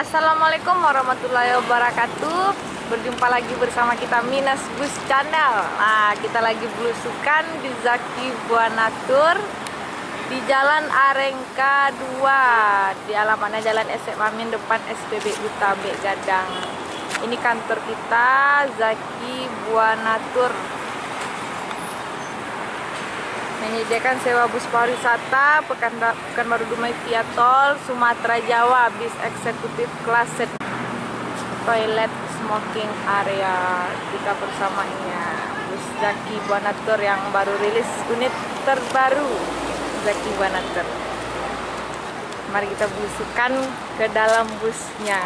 Assalamualaikum warahmatullahi wabarakatuh. Berjumpa lagi bersama kita Minas Bus Channel. Nah, kita lagi belusukan di Zaki Buanatur di Jalan Arengka 2, di alamatnya Jalan SM Amin depan SPBU Tabe Gadang. Ini kantor kita Zaki Buanatur. Menyediakan sewa bus pariwisata Pekanbaru Dumai via tol Sumatera Jawa, bis eksekutif kelas toilet smoking area. Kita bersamanya bus Zaki Buanatur yang baru rilis unit terbaru Zaki Buanatur. Mari kita belusukan ke dalam busnya.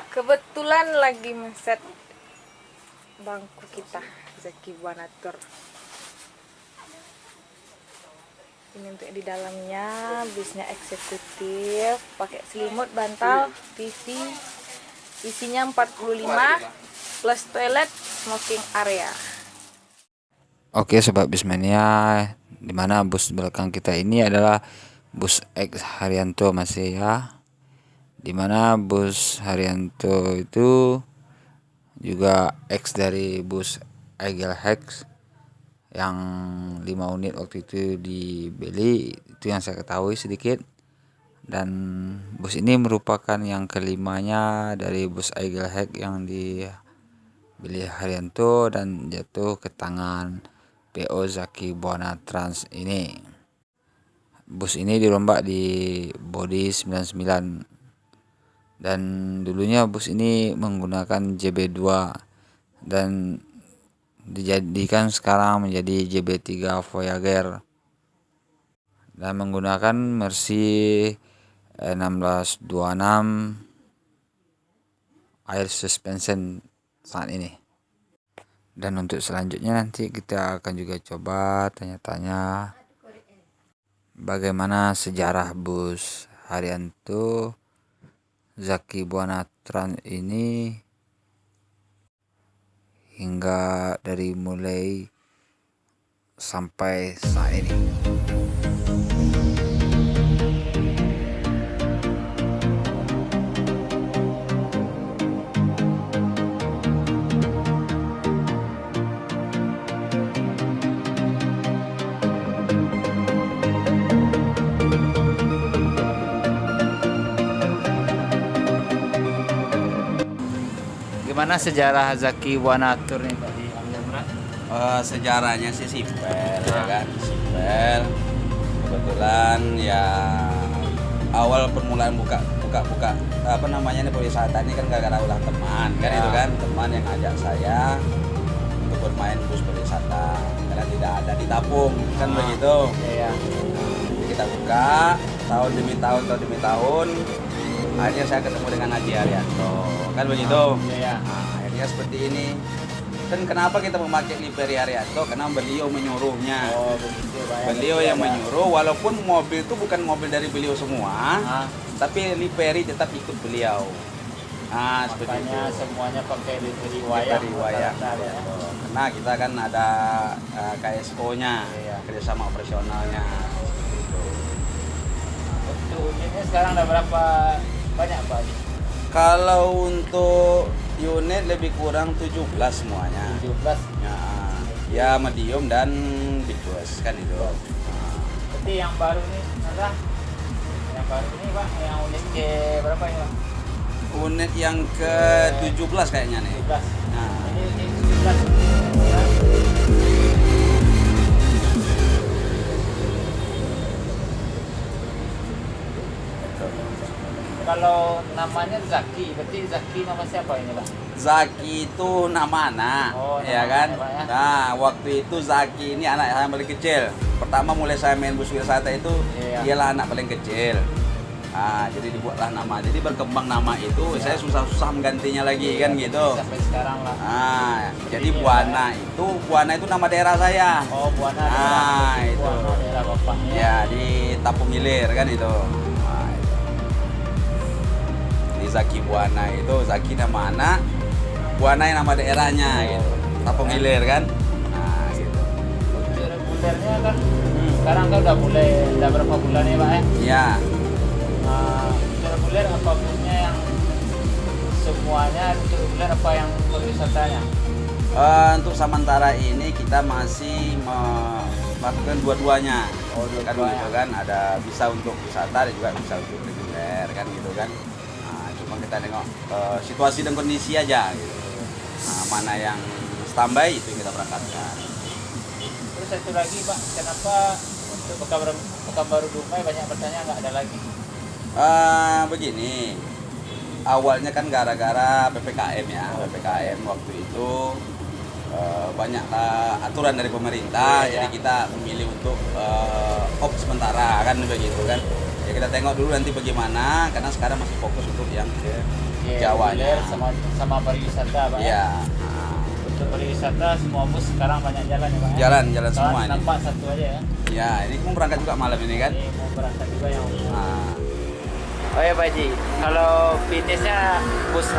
Kebetulan lagi meset bangku kita Zaki Buanatur. Ini untuk di dalamnya, bisnya eksekutif, pakai selimut, bantal, TV, isinya 45 plus toilet smoking area. Oke sobat Bismania, dimana bus belakang kita ini adalah bus X Haryanto masih ya, dimana bus Haryanto itu juga X dari bus Eagle Hex yang 5 unit waktu itu dibeli, itu yang saya ketahui sedikit. Dan bus ini merupakan yang kelimanya dari bus Eagle Hex yang dibeli Haryanto dan jatuh ke tangan PO Zaki Buanatrans ini. Bus ini dirombak di bodi 99 dan dulunya bus ini menggunakan JB2 dan dijadikan sekarang menjadi JB3 Voyager dan menggunakan Mercy 1626 air suspension saat ini. Dan untuk selanjutnya nanti kita akan juga coba tanya-tanya bagaimana sejarah bus Haryanto Zaki Buanatrans ini hingga dari mulai sampai saat ini. Gimana sejarah Zaki Buanatur nih Pak di Amjamrat? Sejarahnya sih simpel ya kan, simpel. Kebetulan ya awal permulaan buka apa namanya wisata ini kan gara-gara ulah teman kan itu kan, teman yang ngajak saya untuk bermain bus pariwisata karena tidak ada di Tapung kan begitu. Iya. Jadi kita buka tahun demi tahun. Akhirnya saya ketemu dengan Haji Haryanto, kan begitu. Iya. Nah, akhirnya seperti ini. Dan kenapa kita memakai livery Haryanto? Karena beliau menyuruhnya. Oh begitu Pak. Beliau yang menyuruh, walaupun mobil itu bukan mobil dari beliau semua, tapi livery tetap ikut beliau. Nah, seperti itu. Makanya semuanya pakai livery wayang. Livery wayang. Karena kita kan ada KSO-nya, kerjasama operasionalnya. Untuk unitnya sekarang ada berapa banyak Pak? Kalau untuk unit lebih kurang 17 semuanya. 17. Ya medium dan big bus kan itu. Berarti yang baru ini adalah yang baru ini Pak, yang unit ke berapa ini Pak? Unit yang ke-17 kayaknya nih. 17. Nah, Ini 17. Kalau namanya Zaki, berarti Zaki nama siapa ini Pak? Zaki itu nama anak, Oh, ya nama kan? anak, Pak, ya. Nah, waktu itu Zaki ini anak saya yang paling kecil. Pertama mulai saya main bus wisata itu, dialah anak paling kecil. Nah, jadi dibuatlah nama. Jadi berkembang nama itu, saya susah-susah menggantinya lagi kan gitu. Sampai sekarang lah. Nah, jadi Buana itu nama daerah saya. Oh, Buana. Nah, itu. Buana daerah bapaknya. Ya, di Tapung Hilir kan itu. Nah, itu. Di Zaki Buana itu, Zaki nama anak, Buana yang nama daerahnya gitu. Tapung Hilir kan. regulernya kan sekarang kan udah berapa bulan ya Pak ya? Ya, Untuk reguler apa busnya yang semuanya untuk reguler apa yang berwisatanya? untuk sementara ini kita masih melakukan dua-duanya. Kan gitu kan, ada bisa untuk wisata dan juga bisa untuk reguler kan gitu kan. Nah, cuma kita tengok situasi dan kondisi aja gitu. Nah, mana yang standby itu yang kita berangkatkan. Terus satu lagi Pak, kenapa untuk Pekanbaru Dumai banyak bertanya nggak ada lagi? Begini, awalnya kan gara-gara PPKM ya, PPKM waktu itu banyak aturan dari pemerintah, jadi kita memilih untuk off sementara kan begitu kan. Ya kita tengok dulu nanti bagaimana, karena sekarang masih fokus untuk yang ke Jawanya. Sama pariwisata Pak. Iya. Untuk pariwisata semua bus sekarang banyak jalan ya Pak. Ya? Jalan Soalnya semua ini. nampak satu aja ya. Ya, ini mau berangkat juga malam ini kan. Ini mau berangkat juga yang. Nah, Oh ya Pak Haji, kalau finishnya bus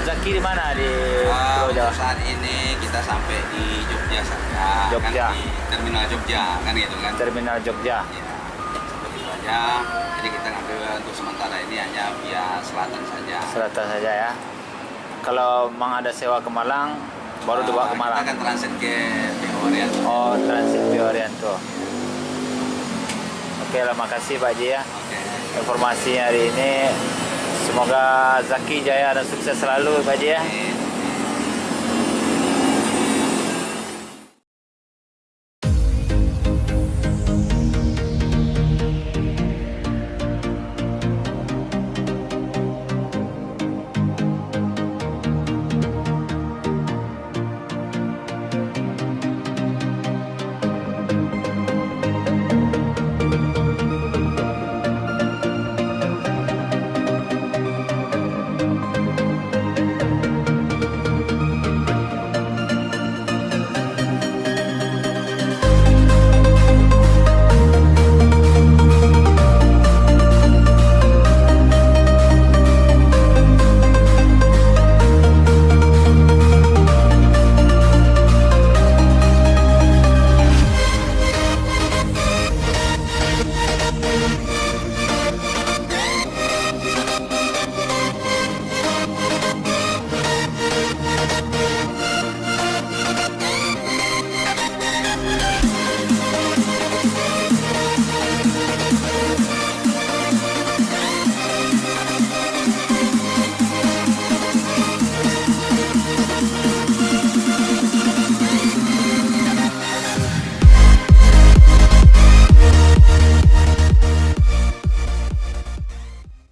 Zaki di mana di Pulau Jawa? saat ini kita sampai di Jogja saja, Jogja. kan di terminal Jogja kan gitu kan. Terminal Jogja. Ya, seperti itu aja. Jadi kita ngambil untuk sementara ini hanya via selatan saja. Selatan saja ya. Kalau memang ada sewa ke Malang, baru dibawa ke Malang. Kita akan transit ke PO Oriental. Oh, transit di Oriento. Oke lah, makasih Pak Haji ya. Oke. Informasinya hari ini. Semoga Zaki jaya dan sukses selalu Pak Haji ya.